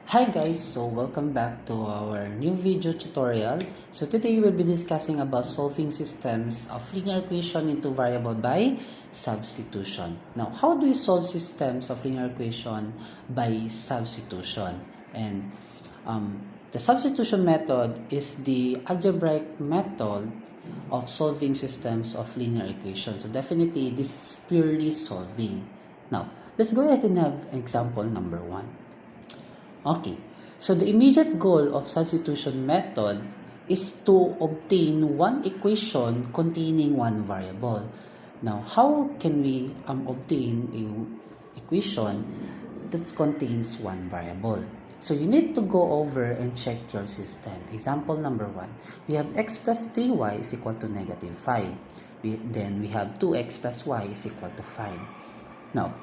Hi guys, so welcome back to our new video tutorial. So today we'll be discussing about solving systems of linear equation into variable by substitution. Now, how do we solve systems of linear equation by substitution? And the substitution method is the algebraic method of solving systems of linear equations. So definitely this is purely solving. Now, let's go ahead and have example number 1. Okay, so the immediate goal of substitution method is to obtain one equation containing one variable. Now, how can we obtain an equation that contains one variable? So you need to go over and check your system. Example number 1, we have x plus 3y is equal to negative 5. Then we have 2x plus y is equal to 5. Now,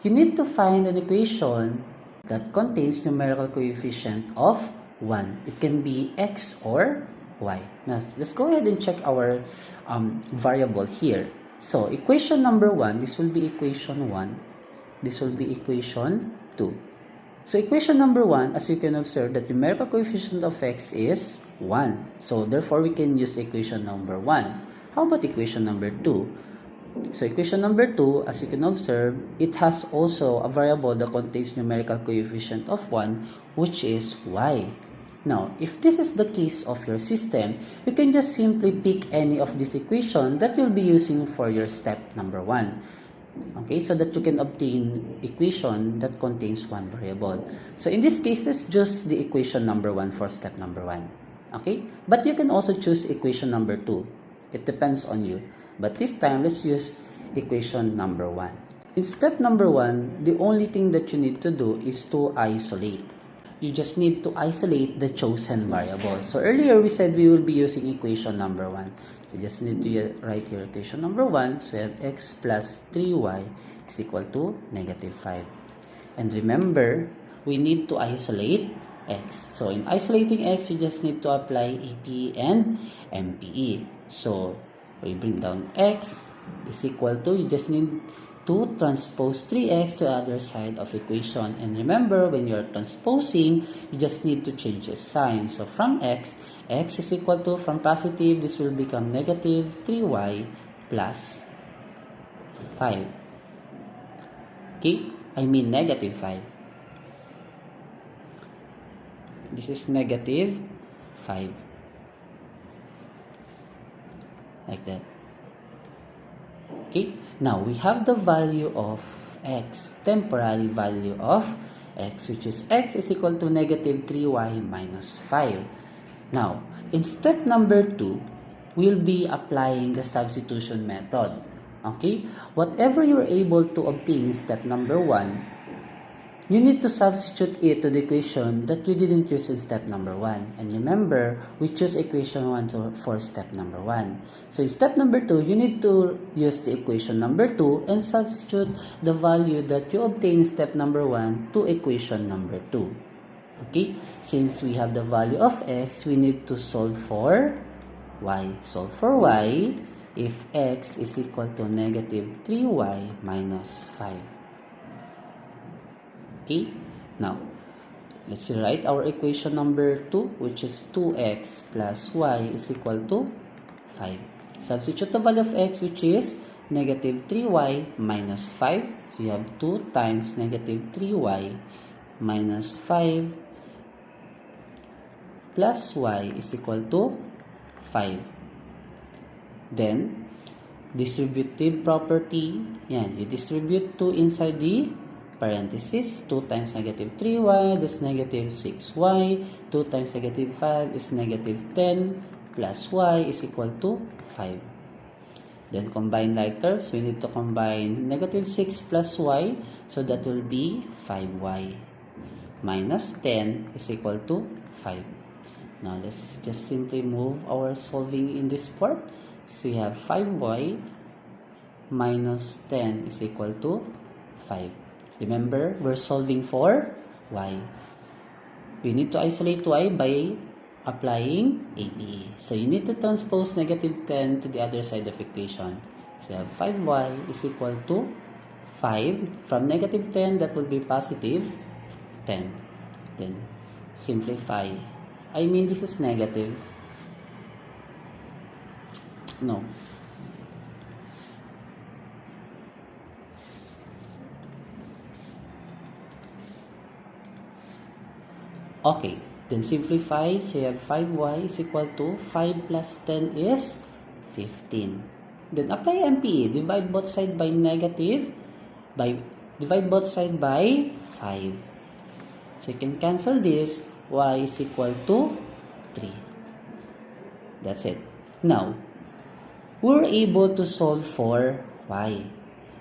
you need to find an equation that contains numerical coefficient of 1. It can be x or y. Now, let's go ahead and check our variable here. So, equation number 1, this will be equation 1. This will be equation 2. So, equation number 1, as you can observe, that numerical coefficient of x is 1. So, therefore, we can use equation number 1. How about equation number 2? So equation number 2, as you can observe, it has also a variable that contains numerical coefficient of 1, which is y. Now, if this is the case of your system, you can just simply pick any of this equation that you'll be using for your step number 1. Okay, so that you can obtain equation that contains one variable. So in this case, let's choose the equation number 1 for step number 1. Okay, but you can also choose equation number 2. It depends on you. But this time, let's use equation number 1. In step number 1, the only thing that you need to do is to isolate. You just need to isolate the chosen variable. So earlier we said we will be using equation number 1. So you just need to write here equation number 1. So we have x plus 3y is equal to negative 5. And remember, we need to isolate x. So in isolating x, you just need to apply APE and MPE. So we bring down x is equal to, you just need to transpose 3x to the other side of equation. And remember, when you're transposing, you just need to change the sign. So from x is equal to, from positive, this will become negative 3y plus 5. Okay, I mean negative 5. This is negative 5. Like that. Okay, now we have the value of x, temporary value of x, which is x is equal to negative 3y minus 5. Now, in step number 2, we'll be applying the substitution method. Okay, whatever you're able to obtain in step number 1, you need to substitute it to the equation that you didn't use in step number 1. And remember, we choose equation 1 for step number 1. So in step number 2, you need to use the equation number 2 and substitute the value that you obtain in step number 1 to equation number 2. Okay, since we have the value of x, we need to solve for y. Solve for y if x is equal to negative 3y minus 5. Okay, now let's write our equation number 2, which is 2x plus y is equal to 5. Substitute the value of x, which is negative 3y minus 5. So you have 2 times negative 3y minus 5 plus y is equal to 5. Then, distributive property, yan, you distribute 2 inside the parenthesis. 2 times negative 3y, that's negative 6y. 2 times negative 5 is negative 10 plus y is equal to 5. Then combine like terms, we need to combine negative 6 plus y, so that will be 5y minus 10 is equal to 5. Now let's just simply move our solving in this part. So we have 5y minus 10 is equal to 5. Remember, we're solving for y. We need to isolate y by applying APE. So you need to transpose negative 10 to the other side of equation. So you have 5y is equal to 5. From negative 10, that will be positive 10. Then simplify. I mean, this is negative. No. Okay, then simplify. So you have 5y is equal to 5 plus 10 is 15. Then apply MPE. Divide both sides by negative. Divide both sides by 5. So you can cancel this. Y is equal to 3. That's it. Now, we're able to solve for y.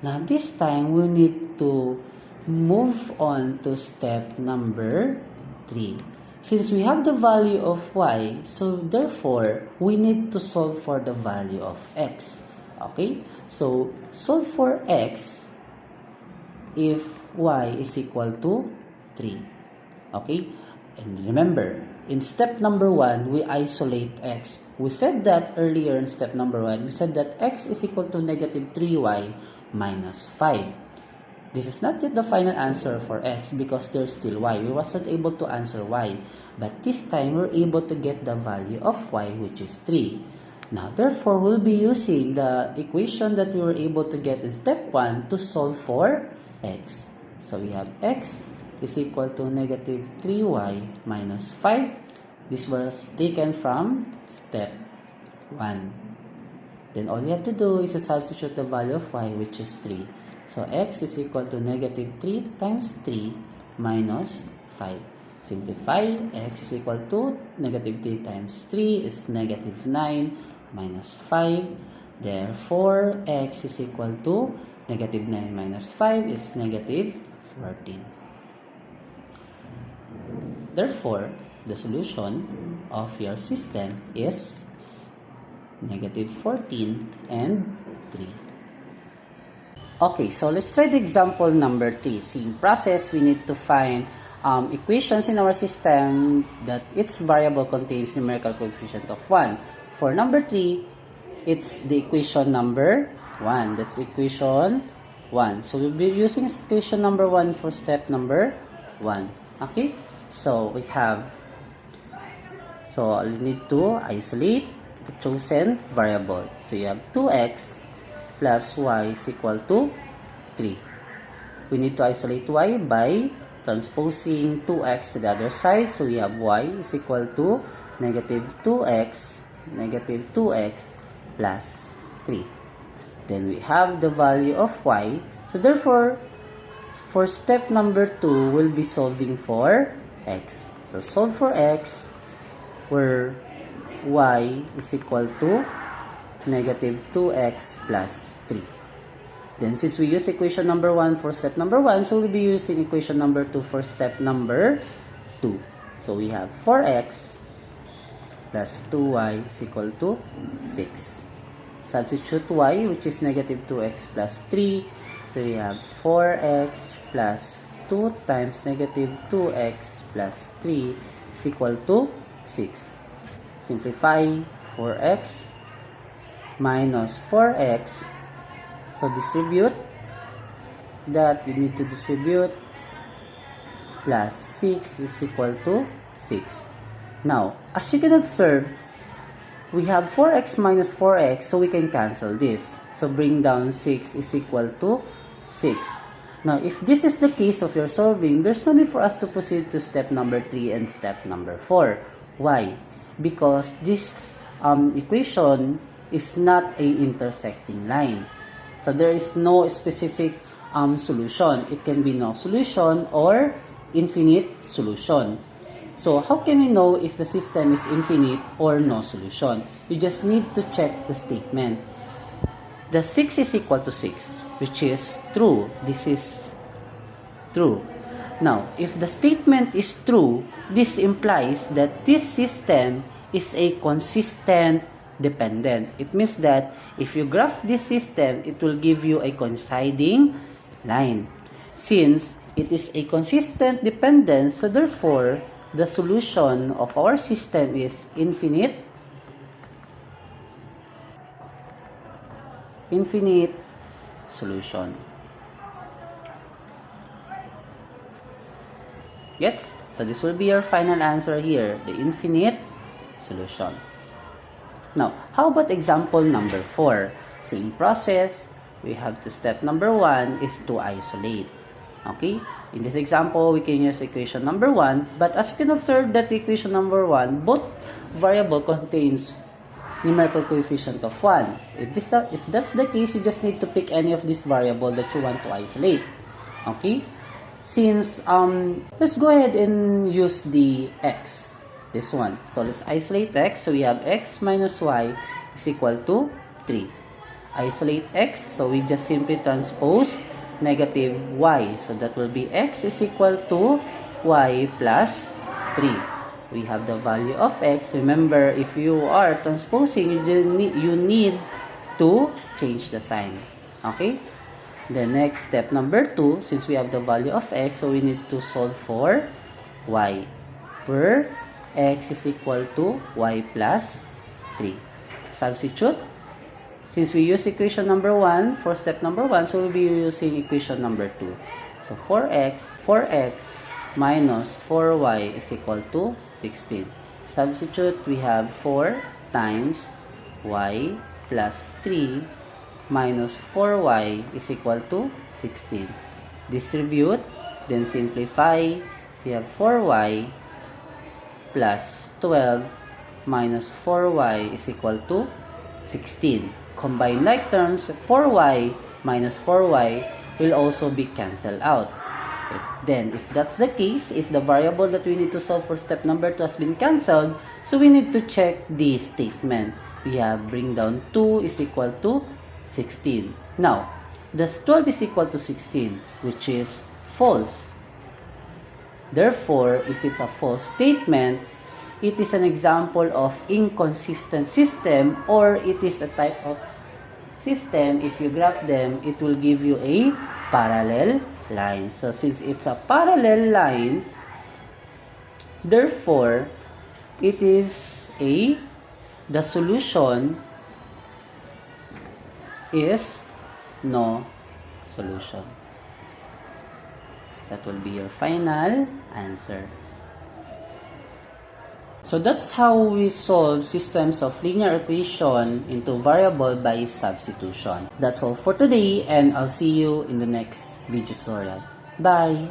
Now, this time, we need to move on to step number 3. Since we have the value of y, so therefore, we need to solve for the value of x. Okay? So, solve for x if y is equal to 3. Okay? And remember, in step number 1, we isolate x. We said that earlier in step number 1, we said that x is equal to negative 3y minus 5. This is not yet the final answer for x because there's still y. We wasn't able to answer y. But this time, we're able to get the value of y, which is 3. Now, therefore, we'll be using the equation that we were able to get in step 1 to solve for x. So, we have x is equal to negative 3y minus 5. This was taken from step 1. Then all you have to do is to substitute the value of y, which is 3. So x is equal to negative 3 times 3 minus 5. Simplify, x is equal to negative 3 times 3 is negative 9 minus 5. Therefore, x is equal to negative 9 minus 5 is negative 14. Therefore, the solution of your system is negative 14 and 3. Okay, so let's try the example number 3. See, in process, we need to find equations in our system that its variable contains numerical coefficient of 1. For number 3, it's the equation number 1. That's equation 1. So we'll be using equation number 1 for step number 1. Okay? So we have, so you need to isolate the chosen variable. So you have 2x plus y is equal to 3. We need to isolate y by transposing 2x to the other side. So we have y is equal to negative 2x plus 3. Then we have the value of y. So therefore, for step number 2, we'll be solving for x. So solve for x where y is equal to negative 2x plus 3. Then since we use equation number 1 for step number 1, so we'll be using equation number 2 for step number 2. So we have 4x plus 2y is equal to 6. Substitute y, which is negative 2x plus 3. So we have 4x plus 2 times negative 2x plus 3 is equal to 6. Simplify 4x minus 4x. So distribute that, you need to distribute, plus 6 is equal to 6. Now, as you can observe, we have 4x minus 4x, so we can cancel this. So bring down 6 is equal to 6. Now, if this is the case of your solving, there's no need for us to proceed to step number 3 and step number 4. Why? Because this equation is not a intersecting line. So there is no specific solution. It can be no solution or infinite solution. So how can we know if the system is infinite or no solution? You just need to check the statement. The 6 is equal to 6, which is true. This is true. Now, if the statement is true, this implies that this system is a consistent dependent. It means that if you graph this system, it will give you a coinciding line. Since it is a consistent dependence, so therefore, the solution of our system is infinite solution. Gets? So this will be your final answer here, the infinite solution. Now, how about example number 4? Same process, we have to step number 1 is to isolate. Okay? In this example, we can use equation number 1, but as you can observe that the equation number 1, both variable contains numerical coefficient of 1. If that's the case, you just need to pick any of this variable that you want to isolate. Okay? Since, let's go ahead and use the x, this one. So let's isolate x. So we have x minus y is equal to 3. Isolate x, so we just simply transpose negative y. So that will be x is equal to y plus 3. We have the value of x. Remember, if you are transposing, you need to change the sign. Okay? The next step number 2, since we have the value of x, so we need to solve for y, where x is equal to y plus 3. Substitute. Since we use equation number 1 for step number 1, so we'll be using equation number 2. So 4x minus 4y is equal to 16. Substitute, we have 4 times y plus 3 minus 4y is equal to 16. Distribute, then simplify. So you have 4y plus 12 minus 4y is equal to 16. Combine like terms, 4y minus 4y will also be cancelled out. If that's the case, if the variable that we need to solve for step number 2 has been cancelled, so we need to check the statement. We have bring down 2 is equal to 16. Now, does 12 is equal to 16, which is false. Therefore, if it's a false statement, it is an example of inconsistent system, or it is a type of system. If you graph them, it will give you a parallel line. So since it's a parallel line, therefore, it is the solution is no solution. That will be your final answer. So that's how we solve systems of linear equation into variable by substitution. That's all for today, and I'll see you in the next video tutorial. Bye!